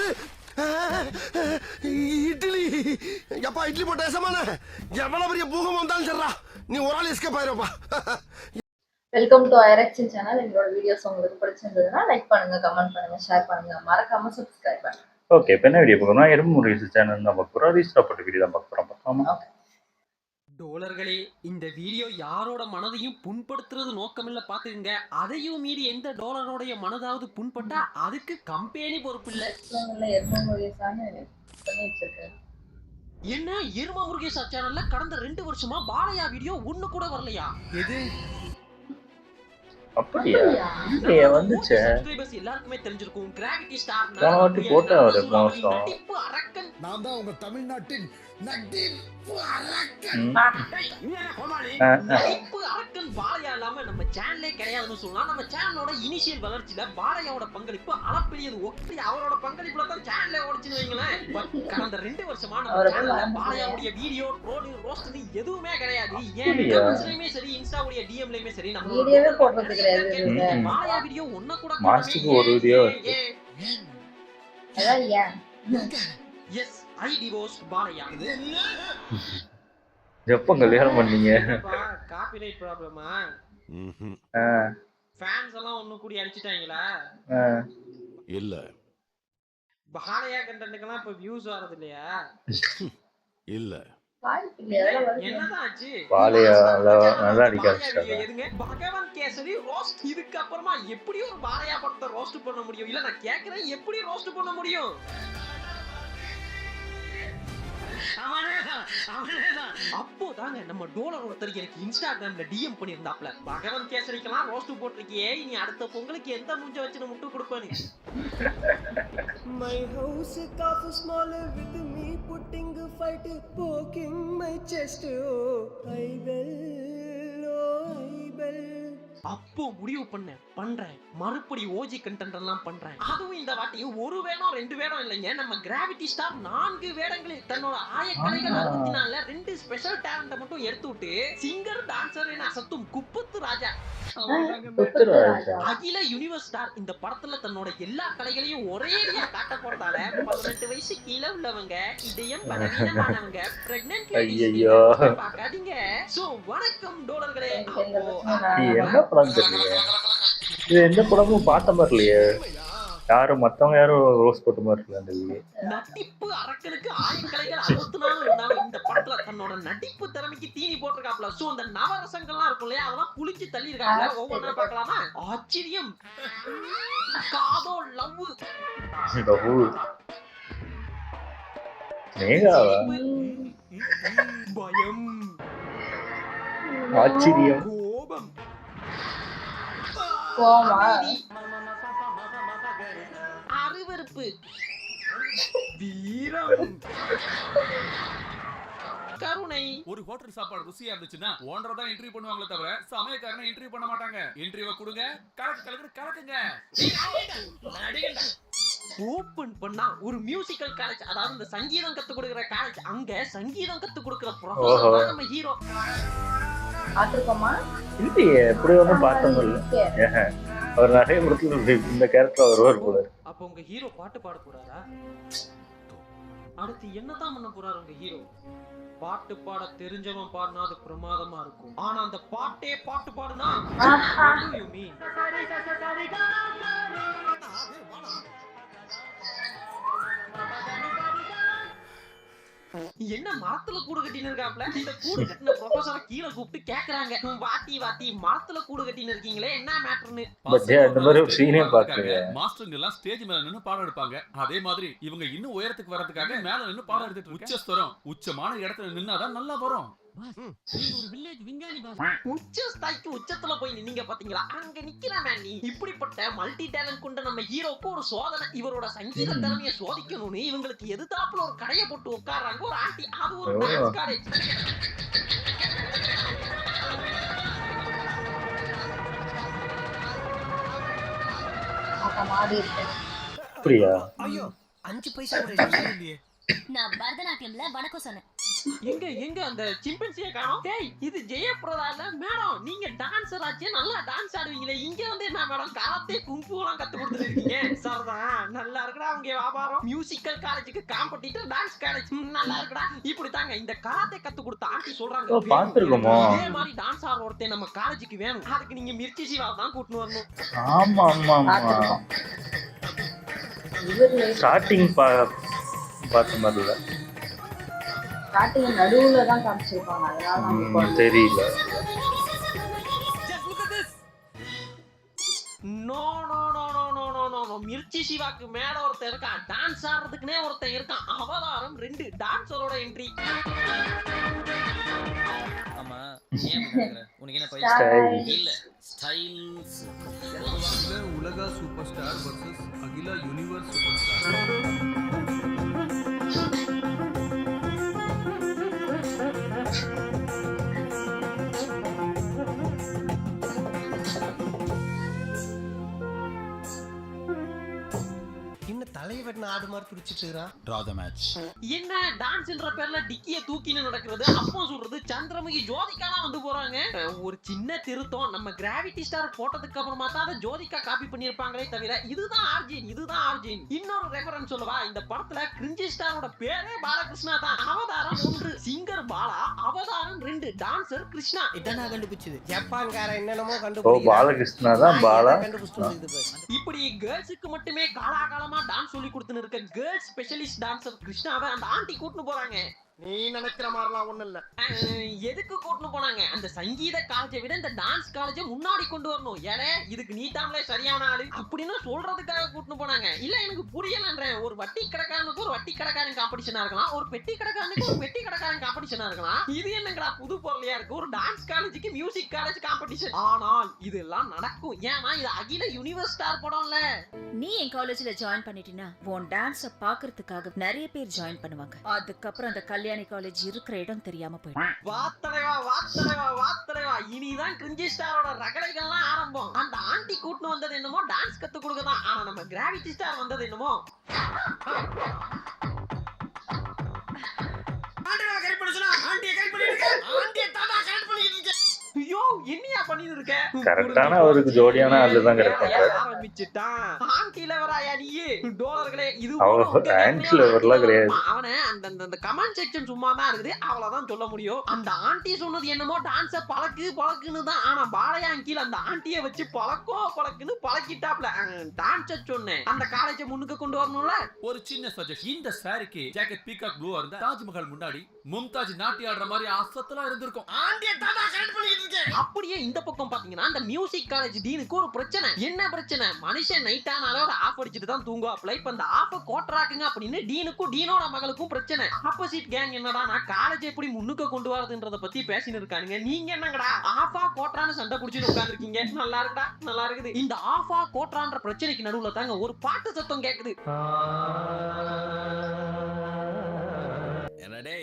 என்னது இட்லி? எப்பா இட்லி போட்ட ஏசமான எவ்வளவு பெரிய பூகம் வந்தாலும் சரிடா, நீ ஒரு ஆள் எஸ்கேப் ஆயிருப்பா. வெல்கம் டு ஐரக்ஷன் சேனல். எங்களோட வீடியோஸ் உங்களுக்கு பிடிச்சிருந்ததுன்னா லைக் பண்ணுங்க, கமெண்ட் பண்ணுங்க, ஷேர் பண்ணுங்க, மறக்காம சப்ஸ்கிரைப் பண்ணுங்க. ஓகே, இப்போ என்ன வீடியோ பார்க்கணும்? எறும்பு முருகேசு சேனல் தான் பார்க்க போகிறோம். ரீஸ்டாப்பட்ட வீடியோ தான் பார்க்க போகிறோம். பார்க்கலாமா? டோலர்களே, இந்த வீடியோ யாரோட மனதையும் புண்படுத்துறது நோக்கமில்ல பாத்துக்கங்க. அதையும் மீறி எந்த டோலரோடைய மனதாவது புண்பட்டா அதுக்கு கம்பெனி பொறுப்பு இல்ல. என்ன எருமா முருகேசா சேனல்ல கடந்த 2 வருஷமா பாலையா வீடியோ ஒண்ணு கூட வரலையா? எது அப்படியா? இல்லையே, வந்துச்சு. சப்ஸ்கிரைபர்ஸ் எல்லாருக்குமே தெரிஞ்சிருக்கும். கிராவிட்டி ஸ்டார் போனவாட்டி போட்டா ஒரு மோசம். நடிப்பு அரக்கன். நான் தான் உங்க தமிழ்நாட்டின் நடிப்பு அரக்கன். நடிப்பு அரக்கன் பாலையா இல்லாம நம்ம சேனலே கிடையாதுன்னு சொல்லலாம். நம்ம சேனலோட இனிஷியல் வளர்ச்சியில பாலையாவோட பங்களிப்பு அளப்பெரியது. ஒப்பி அவரோட பங்களிப்புல தான் சேனலே ஓடிச்சுன்னு வைங்களேன். கடந்த 2 வருஷமா நம்ம சேனல்ல பாலையாவுடைய வீடியோ, ட்ரோல், ரோஸ்ட் எதுவுமே கிடையாது. ஏன் கமெண்ட்ஸ்லயுமே சரி, இன்ஸ்டாவுடைய டிஎம்லயுமே சரி, நம்ம வீடியோவே போடுறது கிடையாது. பாலையா வீடியோ ஒண்ணு கூட மாஸ்டருக்கு ஒரு வீடியோ அதான் ஏன் எஸ் ஐ டிவோர்ஸ் பாலையா. எப்ப கல்யாணம் பண்ணீங்க? காப்பிரைட் ப்ராப்ளமா? ஃபேன்ஸ் எல்லாம் ஒண்ணு கூடி அடிச்சிட்டாங்களா? இல்ல. பாலையா கண்டென்ட்க்கெல்லாம் இப்ப வியூஸ் வரது இல்லையா? இல்ல. என்னதான் ஆச்சு? பாலையா நல்லா அடிக்க ஆரம்பிச்சாங்க. எதுங்க பகவான் கேசரி ரோஸ்ட்? இதுக்கு அப்புறமா எப்படி ஒரு பாலையா படத்தை ரோஸ்ட் பண்ண முடியும்? இல்ல நான் கேக்குறேன், எப்படி ரோஸ்ட் பண்ண முடியும்? அப்போதாங்க நம்ம டோலர் ஒருத்தர் எனக்கு இன்ஸ்டாகிராம்ல டிஎம் பண்ணிருந்தாப்ல, பகவான் கேசரிக்கெல்லாம் ரோஸ்ட் போட்டிருக்கியே, இனி அடுத்த பொங்கலுக்கு எந்த மூஞ்ச வச்சு முட்டு கொடுப்பானு. My house is smaller with me putting a fight poking my chest. Oh, I will. அப்போ முடிவு பண்றேன் மறுபடி ஓஜி கண்டென்ட் எல்லாம் பண்றேன். அதுவும் இந்த வாட்டி ஒரு வேடம் 2 வேடம் இல்லைங்க, நம்ம கிராவிட்டி ஸ்டார் 4 வேடங்களில் தன்னோட ஆயக்கலைகள் 64ல 2 ஸ்பெஷல் டேலண்ட மட்டும் எடுத்து விட்டு சிங்கர் டான்சர் என அசத்தும் குப்பத்து ராஜா அகில யூனிவர்ஸ் ஸ்டார் இந்த படத்துல தன்னோட எல்லா கலைகளையும் ஒரேடியா காட்ட போறதால 18 வயசு கீழே உள்ளவங்க, இதயம் பலவீனமானவங்க, பிரெக்னன்ட் லேடிஸ் பார்க்காதீங்க. சோ வணக்கம் டோலர்களே. என்ன படம் தெரியலையே, இது எந்த படமும் பார்த்த மாதிரி இல்லையே. யாரும் மத்தவங்க யாரும் ரோஸ் போட்ட மாதிரி இருக்கு அந்த வீடியோ. நடிப்பு அரக்கனுக்கு ஆயக்கலைகள் 64 இருந்தாலும் இந்த படத்துல தன்னோட நடிப்பு திறமைக்கு தீனி போட்டிருக்காப்ல. சோ அந்த நவரசங்கள்லாம் இருக்கும் இல்லையா, அதெல்லாம் புளிச்சு தள்ளி இருக்காப்ல. ஒவ்வொன்றா பார்க்கலாமா? ஆச்சரியம், காதோ, லவ், மேகாவா, பயம், ஆச்சரியம், கோமா, அருவருப்பு, வீரம், கருணை. ஒரு ஹோட்டல் சாப்பாடு ருசியா இருந்துச்சுன்னா ஓனரை தான் இன்டர்வியூ பண்ணுவாங்களே தவிர சமையல்காரனை இன்டர்வியூ பண்ண மாட்டாங்க. இன்டர்வியூ கொடுங்க, கலக்குங்க. ஓபன் பண்ணா ஒரு மியூசிக்கல் காலேஜ், அதாவது இந்த சங்கீதம் கத்து கொடுக்கிற காலேஜ். அங்க சங்கீதம் கத்து கொடுக்கிற ப்ரொஃபசர் தான் நம்ம ஹீரோ. பாத்துக்கோமா இல்லையே, எப்படி ஒன்றும் பார்த்தோம் இல்லை. அவர் நிறைய படத்துல இந்த கேரக்டர் வருவார் போல. அப்ப உங்க ஹீரோ பாட்டு பாட போறாரா? அடுத்து என்னதான் பண்ண போறாரு உங்க ஹீரோ? பாட்டு பாட தெரிஞ்சவன் பாடினா அது பிரமாதமா இருக்கும். ஆனா அந்த பாட்டே பாட்டு பாடுனா you mean? என்ன மரத்துல கூடு கட்டின்னு இருக்காப்ல? இந்த கூடு கட்டின ப்ரொஃபசரை கீழே கூப்பிட்டு கேக்குறாங்க, வாத்தி மரத்துல கூடு கட்டின்னு இருக்கீங்களே, என்ன மேட்டர்னு. அந்த மாதிரி ஒரு சீனே பாக்குறீங்க. மாஸ்டர்ங்க எல்லாம் ஸ்டேஜ் மேல நின்னு பாடம் எடுப்பாங்க. அதே மாதிரி இவங்க இன்னும் உயரத்துக்கு வரதுக்காக மேல நின்னு பாடம் எடுத்துட்டு உச்சஸ்தரம் உச்சமான இடத்துல நின்னாதான் நல்லா வரும். உச்சஸ்தாய்க்கு உச்சத்துல போய் நின்னீங்க பாத்தீங்களா? அங்க நிக்கிறான் நீ. இப்படிப்பட்ட மல்டி டேலண்ட் கொண்ட நம்ம ஹீரோக்கு ஒரு சோதனை. இவரோட சங்கீத திறமையை சோதிக்கணும்னு இவங்களுக்கு எதிர்த்தாப்புல ஒரு கடையை போட்டு உட்கார்றாங்க ஒரு ஆண்டி. அது ஒரு டான்ஸ் காலேஜ். அப்படியா? ஐயோ 5 பைசா கூட இல்லையே. நான் பரதநாட்டியம்ல வணக்கம் சொன்னேன். எங்க அந்த சிம்பன்சியை காணோம்? டேய், இது ஜெயபிரதா இல்ல மேடம்? நீங்க டான்சர் ஆச்சே, நல்லா டான்ஸ் ஆடுவீங்களே, இங்க வந்து என்ன மேடம் கராத்தே குங்ஃபூ எல்லாம் கத்து கொடுத்துட்டு இருக்கீங்க? சரிதான், நல்லா இருக்குடா உங்க வியாபாரம்? மியூசிக்கல் காலேஜுக்கு காம்படிட்டர் டான்ஸ் காலேஜ் நல்லா இருக்குடா. இப்படி தாங்க இந்த கராத்தே கத்து கொடுத்த ஆண்டி சொல்றாங்க. பாத்துருக்கோமோ இதே மாதிரி டான்ஸ் ஆடுற ஒருத்தன் நம்ம காலேஜுக்கு வேணும். அதுக்கு நீங்க மிர்ச்சி சிவா தான் கூட்டிட்டு வரணும். ஆமா ஆமா ஆமா இவரு ஸ்டார்டிங் பார்த்த மாதிரி இல்ல ஸ்டார்டிங் நடுவுல தான் காமிச்சிருப்பாங்க, அதனால நமக்கு தெரியல. No no no no no no no no Mirchi சிவாக்கு மேல ஒருத்தன் இருக்கான். டான்ஸ் ஆடுறதுக்குனே ஒருத்தன் இருக்கான். அவதாரம் 2 டான்ஸரோட என்ட்ரி. ஆமா ஏன் கேக்குற? உனக்கு என்ன பைசா Style. இல்ல ஸ்டைல்ஸ். அகில உலக சூப்பர் ஸ்டார் வர்சஸ் அகில யூனிவர்ஸ் சூப்பர் ஸ்டார். என்ன தலையை வெட்டின ஆடு மாதிரி துடிச்சிட்டு இருக்கிறான். Draw the match. என்ன டான்ஸ்ன்ற பேர்ல டிக்கிய தூக்கின்னு நடக்கிறது. அப்போ சொல்றது சந்திரமுகி ஜோதிகாலாம் வந்து போறாங்க. ஒரு சின்ன திருத்தம், நம்ம கிராவிட்டி ஸ்டார் போட்டதுக்கு அப்புறமா தான் அதை ஜோதிகா காப்பி பண்ணிருப்பாங்களே தவிர இதுதான் ஆர்ஜின். இன்னொரு ரெஃபரன்ஸ் சொல்லவா, இந்த படத்துல கிரிஞ்சி ஸ்டாரோட பேரே பாலகிருஷ்ணா தான். அவதாரம் 1 சிங்கர் பாலா, அவதாரம் 2 டான்சர் கிருஷ்ணா. இதான் நான் கண்டுபிடிச்சது. ஜப்பான்கார என்னென்னமோ ஓ கண்டுபிடிக்கிறான். பாலகிருஷ்ணா தான் பாலா. கண்டுபிடிச்சிட்டு இப்படி கேர்ள்ஸுக்கு மட்டுமே காலாகாலமா டான்ஸ் சொல்லி கொடுத்துன்னு இருக்க கேர்ள்ஸ் ஸ்பெஷலிஸ்ட் டான்சர் கிருஷ்ணாவை அந்த ஆண்டி கூட்டிட்டு போறாங்க. நீ நினைக்கிற மாதிரிலாம் ஒண்ணும் இல்ல. எதுக்கு கூட்டிட்டு போனாங்க? அந்த சங்கீத காலேஜை விட இந்த டான்ஸ் காலேஜை முன்னாடி கொண்டு வரணும். ஏலே இதுக்கு நீ தாமலே சரியான ஆளு அப்படின்னு சொல்றதுக்காக கூட்டிட்டு போனாங்க. இல்ல எனக்கு புரியலன்றேன். ஒரு வட்டி கடைக்காரனுக்கு ஒரு வட்டி கடைக்காரன் காம்படிஷனா இருக்கலாம், ஒரு பெட்டி கடைக்காரனுக்கு ஒரு பெட்டி கடைக்காரன் காம்படிஷனா இருக்கலாம். இது என்னங்கடா புது பொருளையா இருக்கு? ஒரு டான்ஸ் காலேஜுக்கு மியூசிக் காலேஜ் காம்படிஷன். ஆனால் இதெல்லாம் நடக்கும். ஏன்னா இது அகில யூனிவர்ஸ் ஸ்டார் படம்ல. நீ என் காலேஜ்ல ஜாயின் பண்ணிட்டீனா உன் டான்ஸ பாக்குறதுக்காக நிறைய பேர் ஜாயின் பண்ணுவாங்க. அதுக்கப்புறம் அந்த கல்யாணி காலேஜ் இருக்கிற இடம் தெரியாம போயிடும். வாத்தலைவா இனிதான் கிரிஞ்சி ஸ்டாரோட ரகளைகள்லாம் ஆரம்பம். அந்த ஆண்டி கூட்டிட்டு வந்தது என்னமோ டான்ஸ் கத்து கொடுக்கதான். ஆனா நம்ம கிராவிட்டி ஸ்டார் வந்தது என்னமோ ஐயோ என்னையா பண்ணிட்டு இருக்க? கரெக்டான அவருக்கு ஜோடியான ஆளுதான் கிடைப்பாங்க. ஆரம்பிச்சுட்டான். ஆண்டி லெவராயா நீ? டோலர்களே இது ஆன்டி லெவர்லாம் கிடையாது. அவனே அந்த கமெண்ட் செக்ஷன் சும்மா தான் இருக்குது, அவ்வளவுதான் சொல்ல முடியும். அந்த ஆண்டி சொன்னது என்னமோ டான்ஸ பழக்குன்னு தான். ஆனா பாலையா கீழ அந்த ஆண்டியை வச்சு பழக்குன்னு பழக்கிட்டாப்ல. டான்ஸ சொன்னேன் அந்த காலேஜை முன்னுக்கு கொண்டு வரணும்ல. ஒரு சின்ன சஜஷன், இந்த சாரிக்கு ஜாக்கெட் பீகாக் ப்ளூவா இருந்தா தாஜ்மஹால் முன்னாடி மும்தாஜ் நாட்டி ஆடுற மாதிரி அசத்தலா இருந்திருக்கும். அப்படியே இந்த பக்கம் பாத்தீங்கன்னா அந்த மியூசிக் காலேஜ் டீனுக்கு ஒரு பிரச்சனை. என்ன பிரச்சனை? மனுஷன் நைட் ஆனாலே ஒரு ஆஃப் அடிச்சுட்டு தான் தூங்குவாப்ல. இப்ப இந்த ஆஃப் கோட்ராக்குங்க அப்படின்னு டீனுக்கும் டீனோட மகளுக்கும் பிரச்சனை. ஆப்போசிட் கேங் என்னடா நான் காலேஜ் எப்படி முன்னுக்கு கொண்டு வரதுன்றத பத்தி பேசிட்டு இருக்கானுங்க. நீங்க என்னங்கடா ஆஃபா கோட்ரான்னு சண்டை புடிச்சுட்டு உட்கார்ந்துருக்கீங்க. நல்லா இருக்குடா, நல்லா இருக்குது. இந்த ஆஃபா கோட்ரான்ற பிரச்சனைக்கு நடுவுல தாங்க ஒரு பாட்டு சத்தம் கேக்குது. என்னடே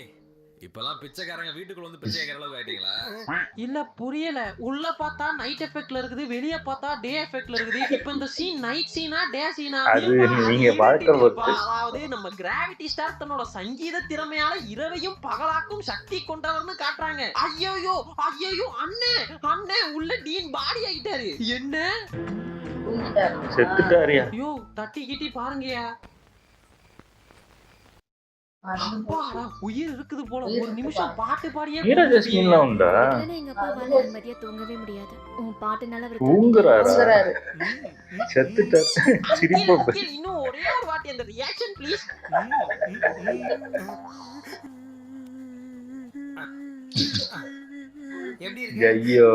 இப்பெல்லாம் பிச்சைக்காரங்க வீட்டுக்குள்ள வந்து பிச்சை கேக்குற அளவுக்கு ஆயிட்டீங்களா? இல்ல புரியல. உள்ள பார்த்தா நைட் எஃபெக்ட்ல இருக்குது, வெளிய பார்த்தா டே எஃபெக்ட்ல இருக்குது. இப்போ இந்த சீன் நைட் சீனா டே சீனா? அது நீங்க பார்க்க பொறுத்து. அதாவது நம்ம கிராவிட்டி ஸ்டார் தன்னோட சங்கீத திறமையால இரவையும் பகலாக்கும் சக்தி கொண்டவர்னு காட்டுறாங்க. ஐயோ அண்ணே உள்ள டீன் பாடி ஆயிட்டாரு. என்ன செத்துட்டாரியா? ஐயோ தட்டி கிட்டி பாருங்கயா. அப்பாடா, உயிர் இருக்குது போல. ஒரு நிமிஷம் பாட்டு பாடியே ஹீரோஜஸ்மின்லாம் உண்டா? எங்க அப்பா வந்து நிம்மதியா தூங்கவே முடியாது. உன் பாட்டுனால அவர் தூங்குறாரா? செத்துட்டார். சிரிப்பா அகில், இன்னும் ஒரே ஒரு வாட்டி அந்த ரியாக்ஷன் ப்ளீஸ். எப்படி இருக்கு? ஐயோ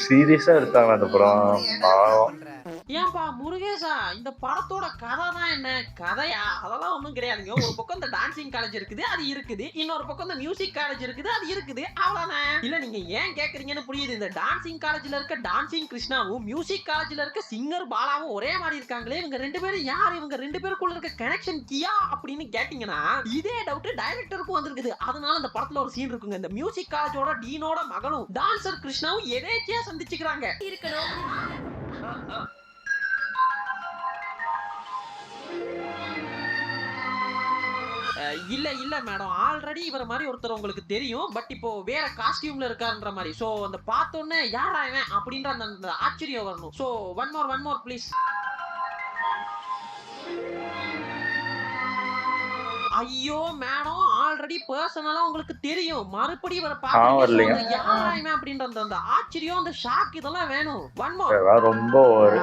சீரியஸா எடுத்தாங்க அந்த படம். பாவம். ஏன்பா முருகேசா, இந்த படத்தோட கதை தான் என்ன? கதையா? அதெல்லாம் ஒண்ணும் கிடையாதுங்க. ஒரு பக்கம் இந்த டான்சிங் காலேஜ் இருக்குது, அது இருக்குது. இன்னொரு பக்கம் இந்த மியூசிக் காலேஜ் இருக்குது, அது இருக்குது. அவ்வளவுதான். இல்ல நீங்க ஏன் கேக்குறீங்கன்னு புரியுது. இந்த டான்சிங் காலேஜ்ல இருக்க டான்சிங் கிருஷ்ணாவும் மியூசிக் காலேஜ்ல இருக்க சிங்கர் பாலாவும் ஒரே மாதிரி இருக்காங்களே, இவங்க 2 பேரும் யார்? இவங்க 2 பேருக்குள்ள இருக்க கனெக்ஷன் கியா அப்படின்னு கேட்டீங்கன்னா இதே டவுட் டைரக்டருக்கும் வந்திருக்குது. அதனால அந்த படத்துல ஒரு சீன் இருக்குங்க. இந்த மியூசிக் காலேஜோட டீனோட மகளும் டான்சர் கிருஷ்ணாவும் எதேச்சியா சந்திச்சுக்கிறாங்க. இருக்கணும். இல்ல மேடம், ஆல்ரெடி இவர மாதிரி ஒருத்தர் உங்களுக்கு தெரியும். பட் இப்போ வேற காஸ்டியூம்ல இருக்காருன்ற மாதிரி. சோ அந்த பார்த்தோன்னே யாரா இவன் அப்படின்ற அந்த ஆச்சரியம் வரணும். So one more please. ஐயோ மேடம், ஆல்ரெடி பர்சனலா உங்களுக்கு தெரியும். மறுபடியும் வர வரலையா? பாக்குறீங்க. யாராயுமே அப்படின்ற அந்த ஆச்சரியம், அந்த ஷாக் இதெல்லாம் வேணும். One more. இதெல்லாம் ரொம்ப ஒரு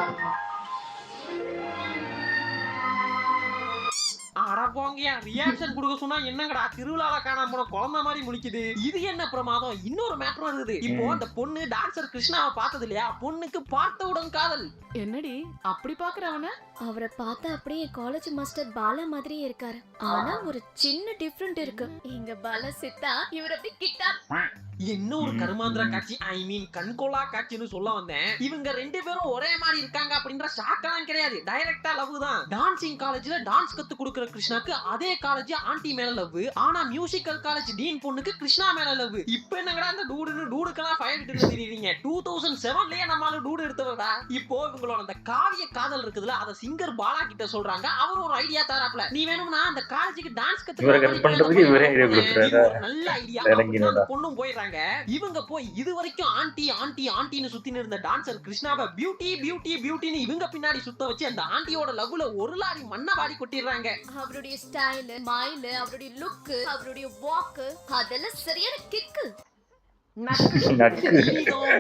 அட போங்கயா, ரியாக்ஷன் கொடுக்க சொன்னா என்னங்கடா திருவிழால காணாம போன குழந்தை மாதிரி முழிக்குது. இது என்ன பிரமாதம்? இன்னொரு மேட்டர் இருக்குது. இப்போ அந்த பொண்ணு டான்சர் கிருஷ்ணாவை பார்த்தது இல்லையா? பொண்ணுக்கு பார்த்தவுடன் காதல். என்னடி அப்படி பாக்குறவன? அவரை பார்த்தா அப்படியே காலேஜ் மாஸ்டர் பாலா மாதிரியே இருக்காரு. ஆனா ஒரு சின்ன டிஃபரெண்ட் இருக்கு. எங்க பாலா சித்தா இவர் அப்படி கிட்டா. என்ன ஒரு கருமாந்திர காட்சி, ஐ மீன் கண்கொள்ளா காட்சின்னு சொல்ல வந்தேன். இவங்க ரெண்டு பேரும் ஒரே மாதிரி இருக்காங்க அப்படின்ற ஷாக்கெல்லாம் கிடையாது. டைரக்டா லவ் தான். டான்சிங் காலேஜ்ல டான்ஸ் கத்து கொடுக்குற கிருஷ்ணாக்கு அதே காலேஜ் ஆண்டி மேல லவ். ஆனா மியூசிக்கல் காலேஜ் டீன் பொண்ணுக்கு கிருஷ்ணா மேல லவ். இப்போ என்னங்கடா இந்த டூடுக்கெல்லாம் ஃபயர் எடுத்து தெரியுறீங்க? 2007லயே நம்மால டூடு எடுத்துறடா. இப்போ இவங்களோட அந்த காவிய காதல் இருக்குதுல, அத சிங்கர் பாலா கிட்ட சொல்றாங்க. அவர் ஒரு ஐடியா தராப்ல, நீ வேணும்னா அந்த காலேஜுக்கு டான்ஸ் பண்றதுக்கு இவரே ஐடியா கொடுக்குறாரு. நல்ல ஐடியா. பொண்ணும் போயிடுறாங்க. இவங்க போய் இது வரைக்கும் ஆண்டி ஆண்டி ஆண்டின்னு சுத்தின்னு இருந்த டான்சர் கிருஷ்ணாவை பியூட்டி பியூட்டி பியூட்டின்னு இவங்க பின்னாடி சுத்த வச்சு அந்த ஆண்டியோட லவ்ல ஒரு லாரி மண்ணை வாரி கொட்டிடுறாங்க. அவருடைய ஸ்டைல், ஸ்மைல், அவருடைய லுக், அவருடைய வாக் அதெல்லாம் சரியான கிக்கு.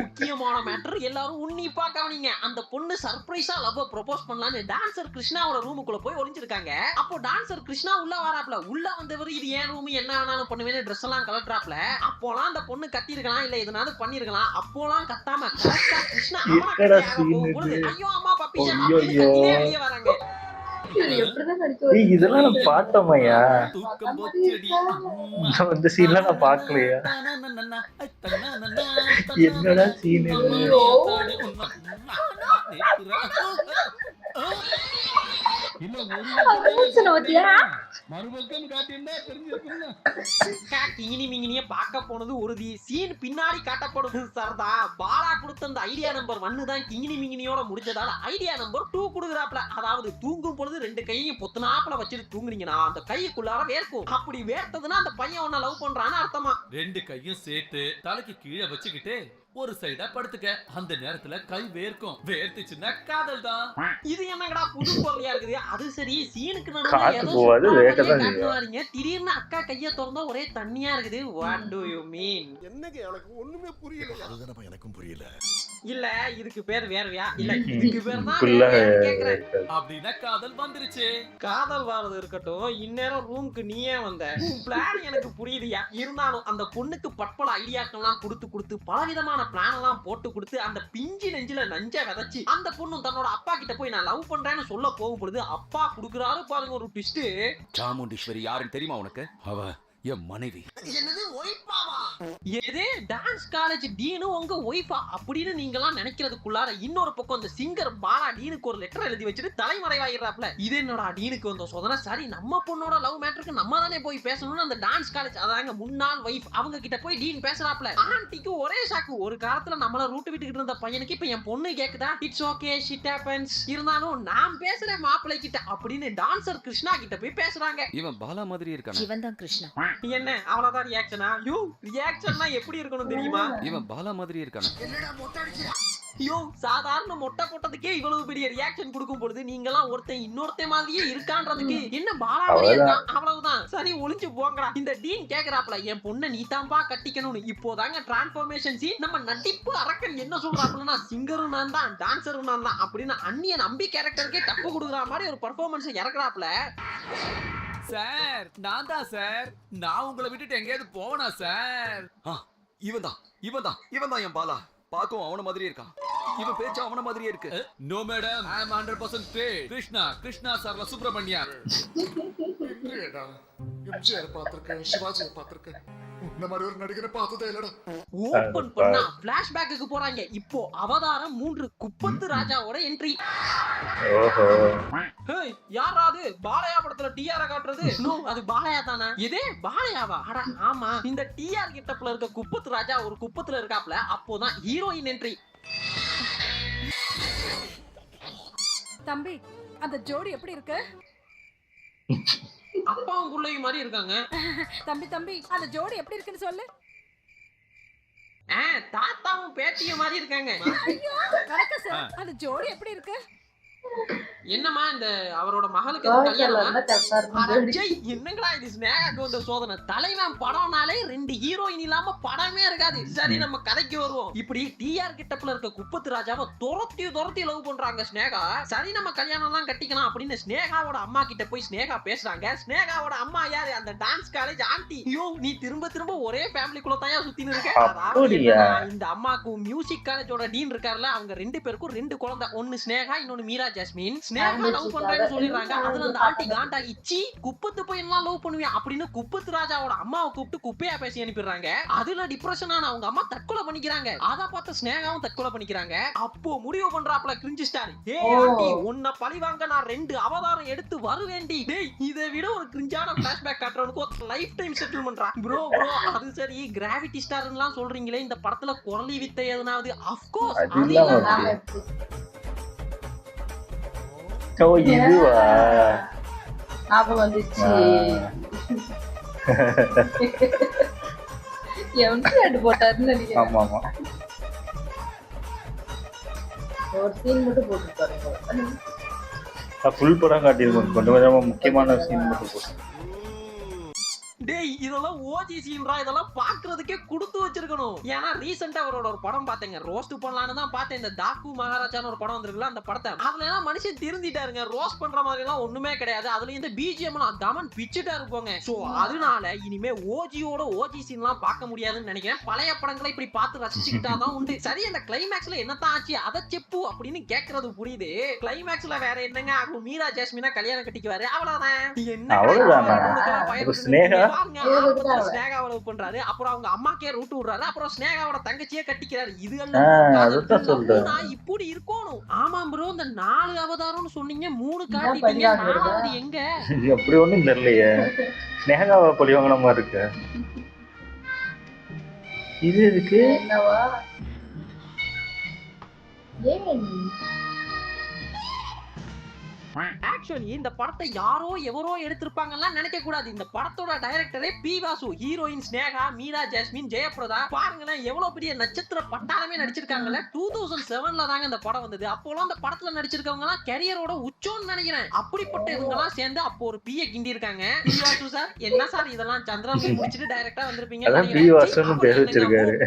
முக்கியமான மேட்டர், எல்லாரும் உன்னிப்பா கவனிங்க. அந்த பொண்ணு சர்ப்ரைஸா லவ் ப்ரொபோஸ் பண்ணலான்னு டான்சர் கிருஷ்ணாவோட ரூமுக்குள்ள போய் ஒளிஞ்சிருக்காங்க. அப்போ டான்சர் கிருஷ்ணா உள்ள வராப்ல. உள்ள வந்தவர் இது ஏன் ரூம், என்ன வேணாலும் பண்ணுவேன்னு ட்ரெஸ் எல்லாம் கலட்டுறாப்ல. அப்போலாம் அந்த பொண்ணு கத்தி இருக்கலாம், இல்ல எதனாவது பண்ணிருக்கலாம். அப்போலாம் கத்தாம கரெக்டா கிருஷ்ணா போகும்போது ஐயோ அம்மா பப்பி வெளியே வராங்க. இதெல்லாம் நான் பார்த்தோமையா? இந்த சீன்லாம் நான் பார்க்கலையா? என்னடா சீன் பார்க்க போனது உறுதி. சீன் பின்னாடி காட்டப்படுது சரதா. பாலா கொடுத்த அந்த ஐடியா நம்பர் 1 தான் கிங்கினி மிங்கினியோட முடிஞ்சதால ஐடியா நம்பர் 2 கொடுக்குறாப்ல. அதாவது தூங்கும் பொழுது 2 கையையும் பொத்துனாப்புல வச்சுட்டு தூங்குனீங்கன்னா அந்த கைக்குள்ளார வேர்க்கும். அப்படி வேர்த்ததுன்னா அந்த பையன் உன்னை லவ் பண்றான்னு அர்த்தமா. 2 கையும் சேர்த்து தலைக்கு கீழே வச்சுக்கிட்டு ஒரு சைடா படுத்துக்க. அந்த நேரத்துல கை வேர்க்கும். வேர்த்துச்சுன்னா காதல் தான். இது என்னங்கடா புது பொருளையா இருக்குது? அது சரி, சீனுக்கு நடுவுல திடீர்னு அக்கா கைய திறந்தா ஒரே தண்ணியா இருக்குது. What to you mean? என்னங்க எனக்கு ஒண்ணுமே புரியல. அதுதானப்பா எனக்கும் புரியல. இல்ல இதுக்கு பேர் வேறயா? இல்ல இதுக்கு பேர் தான் கேக்குறேன். அப்படின்னா காதல் வந்துருச்சு. காதல் வரது இருக்கட்டும், இந்நேரம் ரூமுக்கு நீயே வந்த. பிளான் எனக்கு புரியுதுயா. இருந்தாலும் அந்த பொண்ணுக்கு பற்பல ஐடியாக்கெல்லாம் கொடுத்து பலவிதமான பிளான் எல்லாம் போட்டு கொடுத்து அந்த பிஞ்சு நெஞ்சில நஞ்ச விதைச்சு அந்த பொண்ணு தன்னோட அப்பா கிட்ட போய் நான் லவ் பண்றேன்னு சொல்ல போகும் பொழுது அப்பா குடுக்குறாரு பாருங்க ஒரு ட்விஸ்ட். சாமுண்டீஸ்வரி யாருன்னு தெரியுமா உனக்கு? அவ என் மனைவி. என்னது ஒய்ஃபாவா? எது டான்ஸ் காலேஜ் டீனு உங்க ஒய்ஃபா அப்படின்னு நீங்கலாம் நினைக்கிறதுக்குள்ளார இன்னொரு பக்கம் அந்த சிங்கர் பாலா டீனுக்கு ஒரு லெட்டர் எழுதி வச்சுட்டு தலைமறைவாயிடுறாப்ல. இது என்னோட டீனுக்கு வந்த சோதனை. சரி நம்ம பொண்ணோட லவ் மேட்டருக்கு நம்ம தானே போய் பேசணும்னு அந்த டான்ஸ் காலேஜ் அதாங்க முன்னாள் வைஃப் அவங்க கிட்ட போய் டீன் பேசுறாப்ல. ஆண்டிக்கு ஒரே ஷாக்கு. ஒரு காலத்துல நம்மள ரூட் விட்டுக்கிட்டு இருந்த பையனுக்கு இப்ப என் பொண்ணு கேக்குதா? It's okay shit happens. இருந்தாலும் நான் பேசுறேன் மாப்பிள்ளை கிட்ட அப்படின்னு டான்சர் கிருஷ்ணா கிட்ட போய் பேசுறாங்க. இவன் பாலா மாதிரி இருக்கானே. இவன் தான் கிருஷ்ணா. என்ன அவ்வளவுதான் ரியாக்ஷனா? யூ ரியாக்ஷன்னா எப்படி இருக்கணும் தெரியுமா? இவன் பாலா மாதிரி இருக்கானே. என்னடா மொட்டை அடிச்சியா? ஐயோ சாதாரண மொட்டை போட்டதுக்கே இவ்வளவு பெரிய ரியாக்ஷன் கொடுக்கும் பொழுது நீங்கலாம் ஒருத்தன் இன்னொருத்த மாதிரியே இருக்கான்றதுக்கு என்ன பாலா மாதிரியே இருக்கான் அவ்வளவுதான். சரி ஒளிஞ்சு போங்கடா. இந்த டீன் கேக்குறாப்ல என் பொண்ணை நீ தான்பா கட்டிக்கணும்னு. இப்போதாங்க டிரான்ஸ்ஃபர்மேஷன் சீன். நம்ம நடிப்பு அரக்கன் என்ன சொல்றாப்லன்னா சிங்கரும் நான் தான் டான்சரும் நான் தான் அப்படின்னு அந்நிய நம்பி கேரக்டருக்கே தப்பு கொடுக்குற மாதிரி ஒரு பெர்ஃபார்மன்ஸ் இறக்குறாப்ல. சார் நான் தான் சார். நான் உங்களை விட்டுட்டு எங்கேயாவது போவனா சார்? இவன் தான் என் பாலா. பாக்கவும் அவன மாதிரியே இருக்கான். இவன் பேச்சு அவன மாதிரியே இருக்கு. நோ மேடம், ஐ அம் 100% straight. கிருஷ்ணா சார்ல சுப்ரமணியா. எம்ஜிஆர் பாத்திருக்கேன், சிவாஜியை பாத்திருக்கேன். இந்த மாதிரி ஒரு நடிகரை பார்த்ததே இல்லடா. ஓபன் பண்ணா பிளாஷ்பேக்குக்கு போறாங்க. இப்போ அவதாரம் 3 குப்பத்து ராஜாவோட என்ட்ரி. ஓஹோ ஹேய் யாராது பாலையா படத்துல டிஆர் காட்டுறது? நோ அது பாலையா தானா? இதே பாலையாவா? அட ஆமா. இந்த டிஆர் கிட்டப்ல இருக்க குப்பத்து ராஜா ஒரு குப்பத்துல இருக்காப்ல. அப்போதான் ஹீரோயின் என்ட்ரி. தம்பி அந்த ஜோடி எப்படி இருக்கு? அப்பாவும் புள்ளையும் மாதிரி இருக்காங்க. தம்பி அந்த ஜோடி எப்படி இருக்குன்னு சொல்லு. தாத்தாவும் பேத்தியும் மாதிரி இருக்காங்க. ஐயோ கரெக்டா சார். அந்த ஜோடி எப்படி இருக்கு? என்னம்மா இந்த அவரோட மகளுக்கு எதுவும் கல்யாணமா? கரெக்டா அட இருக்கும். ஜெய், என்னங்கடா இது ஸ்னேகாக்கு வந்த சோதனை. தலைவன் படம்னாலே 2 ஹீரோயின் இல்லாம படமே இருக்காது. சரி நம்ம கதைக்கு வருவோம். இப்படி டிஆர் கிட்டப்ல இருக்க குப்பத்து ராஜாவை துரத்தி லவ் பண்றாங்க ஸ்னேகா. சரி நம்ம கல்யாணம் தான் கட்டிக்கலாம் அப்படின்னு ஸ்னேகாவோட அம்மா கிட்ட போய் ஸ்னேகா பேசுறாங்க. ஸ்னேகாவோட அம்மா யாரு? அந்த டான்ஸ் காலேஜ் ஆண்டி. ஐயோ நீ திரும்ப ஒரே ஃபேமிலிக்குள்ள தான் சுத்தின்னு இருக்க. அதாவது என்னன்னா, இந்த அம்மாக்கு மியூசிக் காலேஜோட டீன் இருக்கார்ல, அவங்க 2 பேருக்கும் 2 குழந்தை. ஒன்னு ஸ்னேகா, இன்னொன்னு மீரா ஜாஸ்மின். ஸ்னேகா லவ் பண்றாங்கன்னு சொல்லிடுறாங்க. அதுல அந்த ஆண்டி காண்டாகி சி குப்பத்து போய் எல்லாம் லவ் பண்ணுவேன் அப்படின்னு குப்பத்து ராஜாவோட அம்மாவை கூப்பிட்டு குப்பையா பேசி அனுப்பிடுறாங்க. அதுல டிப்ரெஷன் ஆன அவங்க அம்மா தற்கொலை பண்ணிக்கிறாங்க. அத பார்த்து ஸ்னேகாவும் தற்கொலை பண்ணிக்கிறாங்க. அப்போ முடிவு பண்றாப்ல கிரிஞ்சி ஸ்டார், ஏய் ஆண்டி உன்னை பழி வாங்க நான் 2 அவதாரம் எடுத்து வருவேண்டி. டேய் இதை விட ஒரு கிரிஞ்சான ஃபிளாஷ்பேக் காட்டுறவனுக்கு ஒரு லைஃப் டைம் செட்டில் பண்றான். ப்ரோ அது சரி, கிராவிட்டி ஸ்டார்லாம் சொல்றீங்களே, இந்த படத்துல குரலி வித்தை எதுனாவது? அஃப்கோர்ஸ் ஓ இதுவா ஞாபகம் வந்துச்சு. எம்ஜிஆர் போட்டாருன்னு நினைக்கிறேன். ஆமா ஒரு சீன் மட்டும் போட்டுருப்பாரு. ஃபுல் படம் காட்டியிருக்கோம், கொஞ்சம் கொஞ்சமா முக்கியமான சீன் மட்டும் போட்டு. டேய் இதெல்லாம் ஓஜி சீன்ரா, இதெல்லாம் பாக்குறதுக்கே கொடுத்து வச்சிருக்கணும். ஏன்னா ரீசெண்டா அவரோட ஒரு படம் பார்த்தேங்க, ரோஸ்ட் பண்ணலான்னு தான் பார்த்தேன். இந்த தாக்கு மகாராஜான்னு ஒரு படம் வந்திருக்குல்ல, அந்த படத்தை அதுல எல்லாம் மனுஷன் திருந்திட்டாருங்க. ரோஸ்ட் பண்ற மாதிரி எல்லாம் ஒண்ணுமே கிடையாது. அதுல இந்த பிஜிஎம் எல்லாம் தமன் பிச்சுட்டா இருப்போங்க. சோ அதனால இனிமே ஓஜியோட ஓஜி சீன் எல்லாம் பார்க்க முடியாதுன்னு நினைக்கிறேன். பழைய படங்களை இப்படி பார்த்து ரசிச்சுக்கிட்டாதான் உண்டு. சரி அந்த கிளைமேக்ஸ்ல என்னத்தான் ஆச்சு அதை செப்பு அப்படின்னு கேட்கறது புரியுது. கிளைமேக்ஸ்ல வேற என்னங்க ஆகும்? மீரா ஜாஸ்மினா கல்யாணம் கட்டிக்குவாரு, அவ்வளவுதான். என்ன ஸ்னேகாவை லவ் பண்றாரு, அப்புறம் அவங்க அம்மாக்கே ரூட் விடுறாரு, அப்புறம் ஸ்னேகாவோட தங்கச்சியே கட்டிக்கிறாரு. இது எல்லாம் இப்படி இருக்கணும். ஆமா ப்ரோ, இந்த 4 அவதாரம்னு சொன்னீங்க, 3 காட்டிட்டீங்க, 4வது எங்க? அப்படி ஒண்ணும் தெரியலையே, ஸ்னேகாவை பழி வாங்கின மாதிரி இருக்கு. இது எதுக்கு? என்னவா ஏன் ஆக்சுவலி இந்த படத்தை யாரோ எவரோ எடுத்திருப்பாங்கன்னா நினைக்க கூடாது. இந்த படத்தோட டைரக்டரே பி வாசு, ஹீரோயின் ஸ்னேகா, மீரா ஜாஸ்மின், ஜெயபிரதா. பாருங்களேன் எவ்வளவு பெரிய நட்சத்திர பட்டாளமே நடிச்சிருக்காங்கல்ல. 2007ல தாங்க இந்த படம் வந்தது. அப்போலாம் அந்த படத்துல நடிச்சிருக்கவங்க எல்லாம் கரியரோட உச்சோன்னு நினைக்கிறேன். அப்படிப்பட்ட இவங்க எல்லாம் சேர்ந்து அப்போ ஒரு பிஏ கிண்டி இருக்காங்க. பி வாசு சார் என்ன சார் இதெல்லாம் சந்திரன் முடிச்சிட்டு டைரக்டா வந்திருப்பீங்க.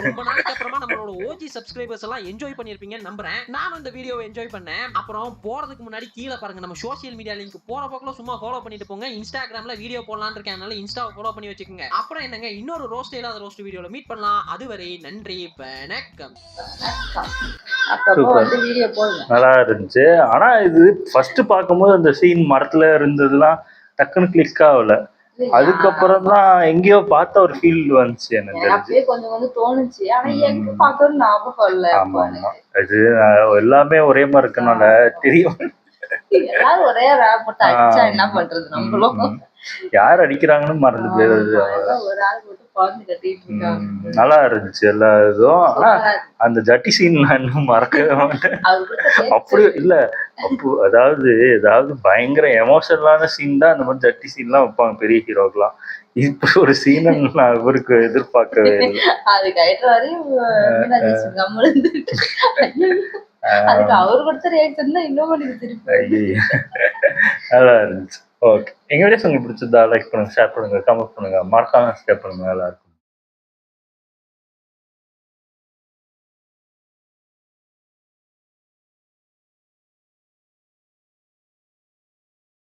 ரொம்ப நாளைக்கு அப்புறமா நம்மளோட ஓஜி சப்ஸ்கிரைபர்ஸ் எல்லாம் என்ஜாய் பண்ணிருப்பீங்கன்னு நம்புறேன். நானும் இந்த வீடியோவை என்ஜாய் பண்ணேன். அப்புறம் போறதுக்கு முன்னாடி கீழே பாருங்க, நம்ம சோசியல் மீடியா லிங்க் போற பக்கல சும்மா ஃபாலோ பண்ணிட்டு போங்க. இன்ஸ்டாகிராம்ல வீடியோ போடலாம்னு இருக்கேன், அதனால இன்ஸ்டாவை ஃபாலோ பண்ணி வச்சுக்கோங்க. அப்புறம் என்னங்க, இன்னொரு ரோஸ்ட் இல்லாத ரோஸ்ட் வீடியோல மீட் பண்ணலாம். அதுவரை நன்றி, வணக்கம். நல்லா இருந்துச்சு. ஆனா இது ஃபர்ஸ்ட் பார்க்கும்போது அந்த சீன் மரத்துல இருந்ததுலாம் டக்குன்னு கிளிக் ஆகல. அதுக்கப்புறம் தான் எங்கேயோ பார்த்த ஒரு ஃபீல் வந்துச்சு எனக்கு தெரிஞ்சு. கொஞ்சம் கொஞ்சம் தோணுச்சு, ஆனா எங்க பார்த்தோம்னு ஞாபகம் இல்ல. ஆமா இது எல்லாமே ஒரே மாதிரி இருக்கனால தெரியும். எல்லாரும் ஒரே ரேப் போட்டு அடிச்சா என்ன பண்றது நம்மளும்? யார் அடிக்கிறாங்கன்னு மறந்து போயிருது. ஒரு ஆள் போட்டு பாந்து கட்டிட்டு இருக்காங்க. நல்லா இருந்துச்சு எல்லா இதுவும். ஆனா அந்த ஜட்டி சீன் நான் இன்னும் மறக்கவே மாட்டேன். அப்படி இல்ல, அப்போ ஏதாவது பயங்கர எமோஷனலான சீன் தான் அந்த மாதிரி ஜட்டி சீன்லாம் வைப்பாங்க பெரிய ஹீரோக்கெல்லாம். இப்படி ஒரு சீனை நான் இவருக்கு எதிர்பார்க்கவே இல்லை. அதுக்கு ஆயிட்டு வரையும் அதுக்கு அவரு கொடுத்த ரியாக்ஷன் தான் இன்னும் எனக்கு திருப்பி நல்லா இருந்துச்சு. ஓகே, எங்க வீடியோஸ் உங்களுக்கு பிடிச்சிருந்தா லைக் பண்ணுங்க, ஷேர் பண்ணுங்க, கமெண்ட் பண்ணுங்க, மறக்காம சப்ஸ்கிரைப் பண்ணுங்க எல்லாருக்கும்.